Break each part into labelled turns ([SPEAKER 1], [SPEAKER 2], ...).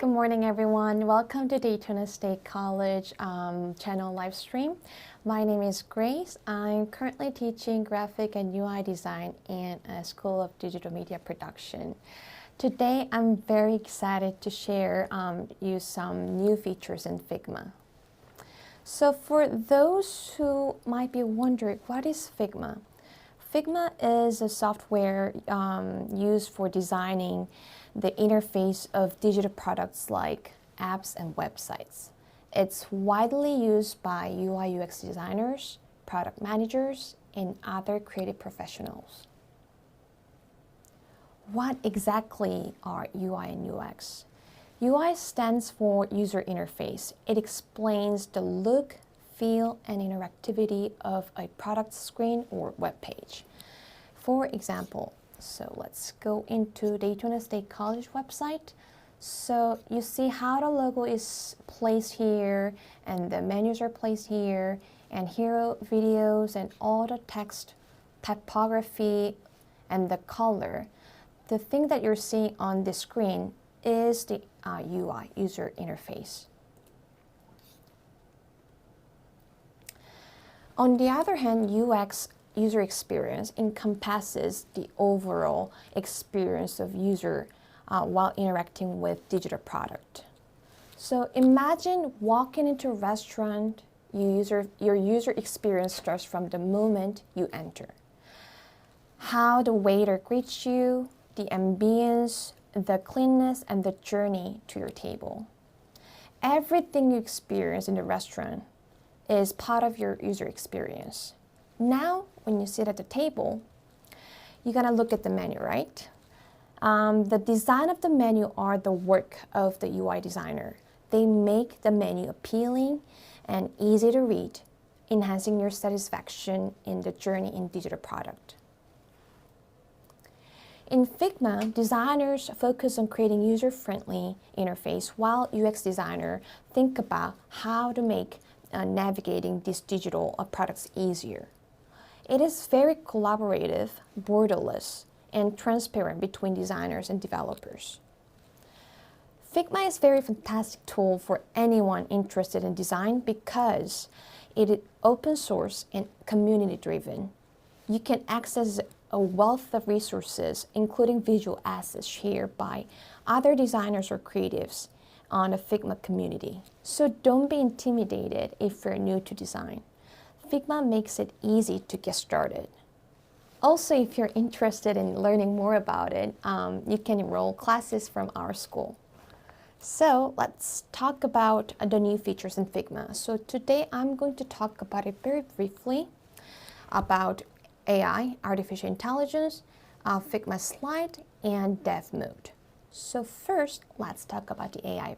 [SPEAKER 1] Good morning, everyone. Welcome to Daytona State College channel live stream. My name is Grace. I'm currently teaching graphic and UI design in a School of Digital Media Production. Today, I'm very excited to share you some new features in Figma. So for those who might be wondering, what is Figma? Figma is a software used for designing the interface of digital products like apps and websites. It's widely used by UI UX designers, product managers, and other creative professionals. What exactly are UI and UX? UI stands for user interface. It explains the look, feel, and interactivity of a product screen or web page. For example, so let's go into Daytona State College website. So you see how the logo is placed here and the menus are placed here, and hero videos and all the text, typography, and the color. The thing that you're seeing on the screen is the UI, user interface. On the other hand, UX, user experience, encompasses the overall experience of user while interacting with digital product. So imagine walking into a restaurant. Your user experience starts from the moment you enter. How the waiter greets you, the ambience, the cleanness, and the journey to your table. Everything you experience in the restaurant is part of your user experience. Now, when you sit at the table, you're gonna look at the menu, right? The design of the menu are the work of the UI designer. They make the menu appealing and easy to read, enhancing your satisfaction in the journey in digital product. In Figma, designers focus on creating user-friendly interface, while UX designers think about how to make navigating these digital products easier. It is very collaborative, borderless, and transparent between designers and developers. Figma is a very fantastic tool for anyone interested in design because it is open source and community driven. You can access a wealth of resources, including visual assets shared by other designers or creatives on the Figma community. So don't be intimidated if you're new to design. Figma makes it easy to get started. Also, if you're interested in learning more about it, you can enroll classes from our school. So let's talk about the new features in Figma. So today I'm going to talk about it very briefly about AI, artificial intelligence, Figma slide, and dev mode. So first, let's talk about the AI.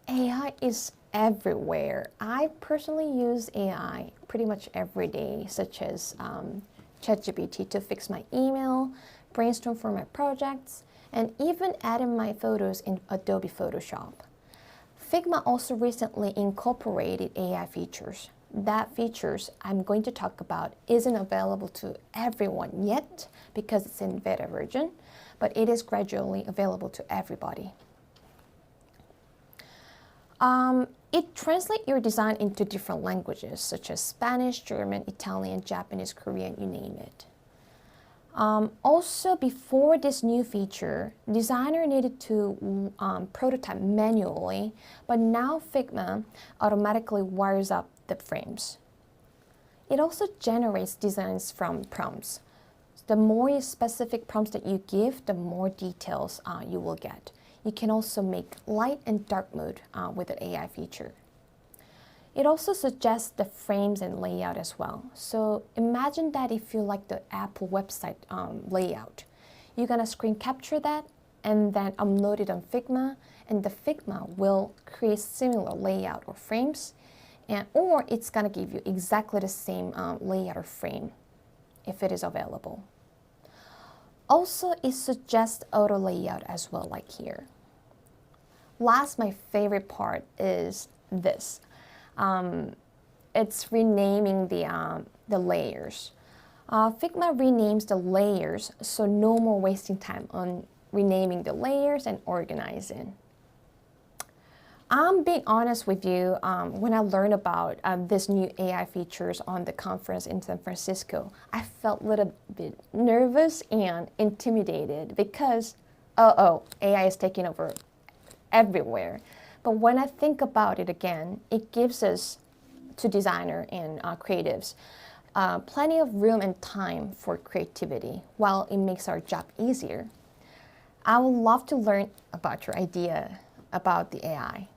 [SPEAKER 1] AI is everywhere. I personally use AI pretty much every day, such as ChatGPT to fix my email, brainstorm for my projects, and even edit my photos in Adobe Photoshop. Figma also recently incorporated AI features. That features I'm going to talk about isn't available to everyone yet because it's in beta version, but it is gradually available to everybody. It translates your design into different languages such as Spanish, German, Italian, Japanese, Korean, you name it. Also, before this new feature, designer needed to prototype manually, but now Figma automatically wires up the frames. It also generates designs from prompts. The more specific prompts that you give, the more details you will get. You can also make light and dark mode with the AI feature. It also suggests the frames and layout as well. So imagine that if you like the Apple website layout, you're gonna screen capture that and then upload it on Figma, and the Figma will create similar layout or frames, or it's gonna give you exactly the same layout or frame if it is available. Also, it suggests auto layout as well, like here. Last, my favorite part is this. It's renaming the layers. Figma renames the layers, so no more wasting time on renaming the layers and organizing. I'm being honest with you, when I learned about this new AI features on the conference in San Francisco, I felt a little bit nervous and intimidated because, AI is taking over everywhere. But when I think about it again, it gives us, to designer and creatives, plenty of room and time for creativity, while it makes our job easier. I would love to learn about your idea about the AI.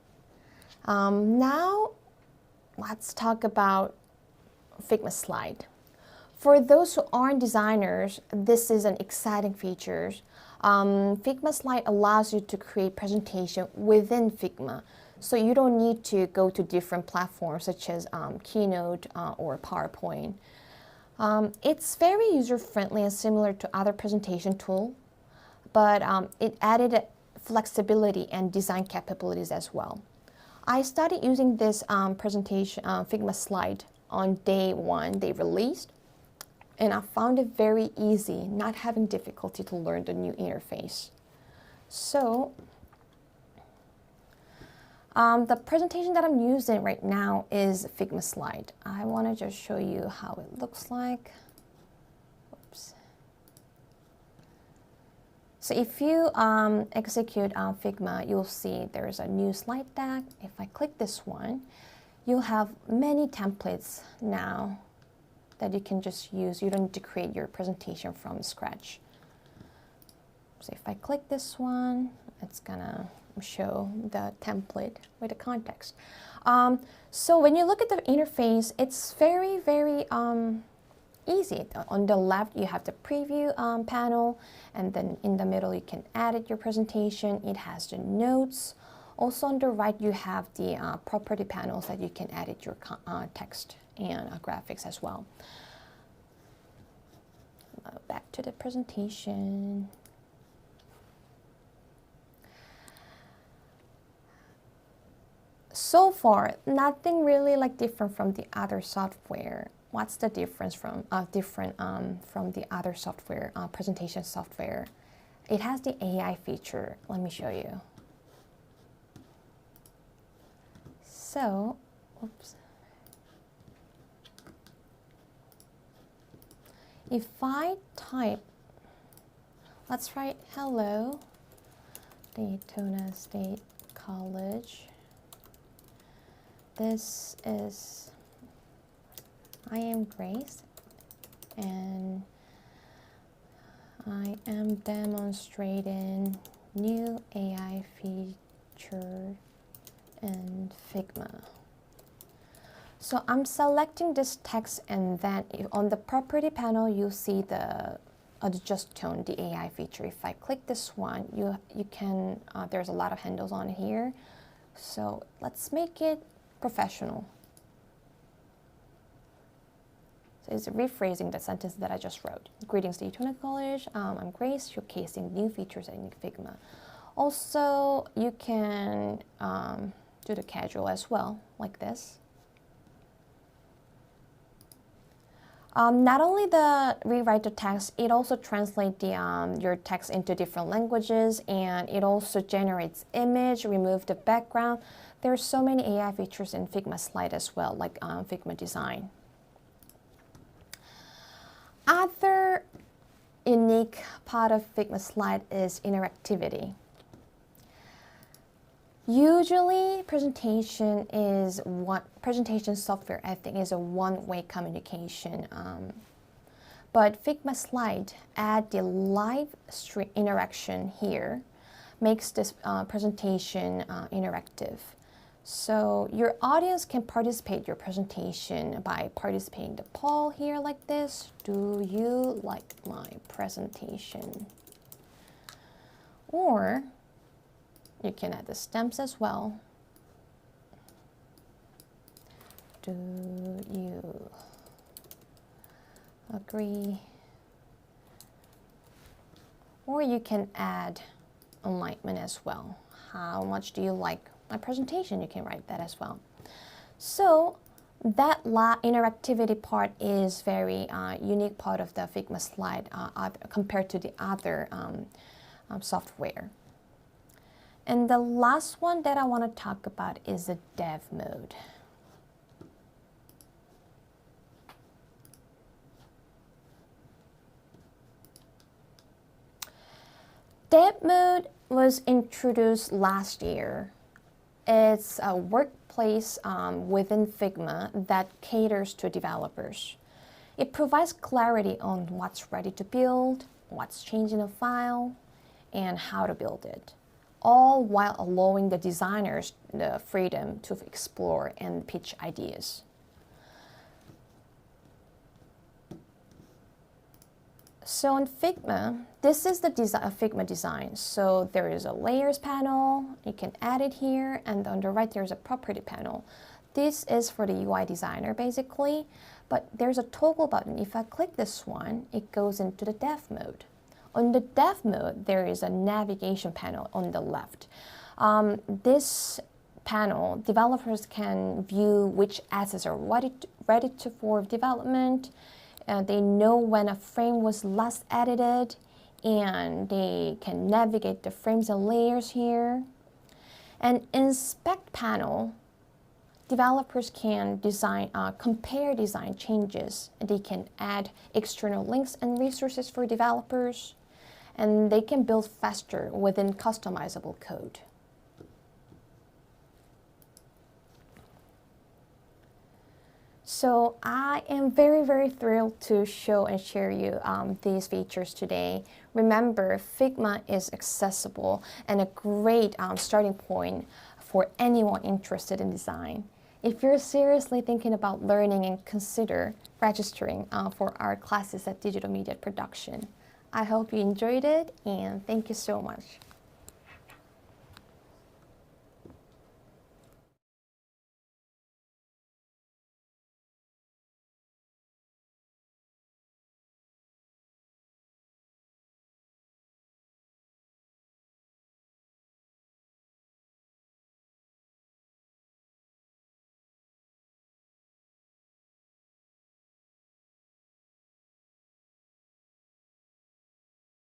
[SPEAKER 1] Now, let's talk about Figma Slide. For those who aren't designers, this is an exciting feature. Figma Slide allows you to create presentation within Figma, so you don't need to go to different platforms such as Keynote or PowerPoint. It's very user-friendly and similar to other presentation tools, but it added flexibility and design capabilities as well. I started using this presentation Figma Slide on day one they released, and I found it very easy, not having difficulty to learn the new interface. So the presentation that I'm using right now is Figma Slide. I want to just show you how it looks like. Oops. So if you execute on Figma, you'll see there's a new slide deck. If I click this one, you'll have many templates now that you can just use. You don't need to create your presentation from scratch. So if I click this one, it's gonna show the template with the context. So when you look at the interface, it's very, very easy. On the left, you have the preview panel, and then in the middle, you can edit your presentation. It has the notes. Also on the right, you have the property panels that you can edit your text and graphics as well. Back to the presentation. So far, nothing really different from the other software. What's the difference from the other software, presentation software? It has the AI feature. Let me show you. So, oops. If I type, let's write hello, Daytona State College. This is, I am Grace, and I am demonstrating new AI feature in Figma. So I'm selecting this text, and then on the property panel, you see the adjust tone, the AI feature. If I click this one, you can, there's a lot of handles on here. So let's make it professional. So it's rephrasing the sentence that I just wrote. Greetings, Daytona College. I'm Grace, showcasing new features in Figma. Also, you can do the casual as well, like this. Not only the rewrite the text, it also translates your text into different languages, and it also generates image, remove the background. There are so many AI features in Figma Slide as well, like Figma Design. Other unique part of Figma Slide is interactivity. Usually, presentation software, I think, is a one-way communication. But Figma Slide add the live stream interaction here, makes this presentation interactive. So your audience can participate in your presentation by participating the poll here like this. Do you like my presentation? Or you can add the stamps as well. Do you agree? Or you can add enlightenment as well. How much do you like my presentation? You can write that as well. So that interactivity part is very unique part of the Figma Slide compared to the other software. And the last one that I want to talk about is the dev mode. Dev mode was introduced last year. It's a workplace within Figma that caters to developers. It provides clarity on what's ready to build, what's changed in a file, and how to build it, all while allowing the designers the freedom to explore and pitch ideas. So in Figma, this is the Figma design. So there is a layers panel, you can add it here, and on the right there's a property panel. This is for the UI designer basically, but there's a toggle button. If I click this one, it goes into the dev mode. On the dev mode, there is a navigation panel on the left. This panel, developers can view which assets are ready for development. They know when a frame was last edited, and they can navigate the frames and layers here. And inspect panel, developers can compare design changes. They can add external links and resources for developers, and they can build faster within customizable code. So I am very, very thrilled to show and share you these features today. Remember, Figma is accessible and a great starting point for anyone interested in design. If you're seriously thinking about learning, and consider registering for our classes at Digital Media Production. I hope you enjoyed it, and thank you so much.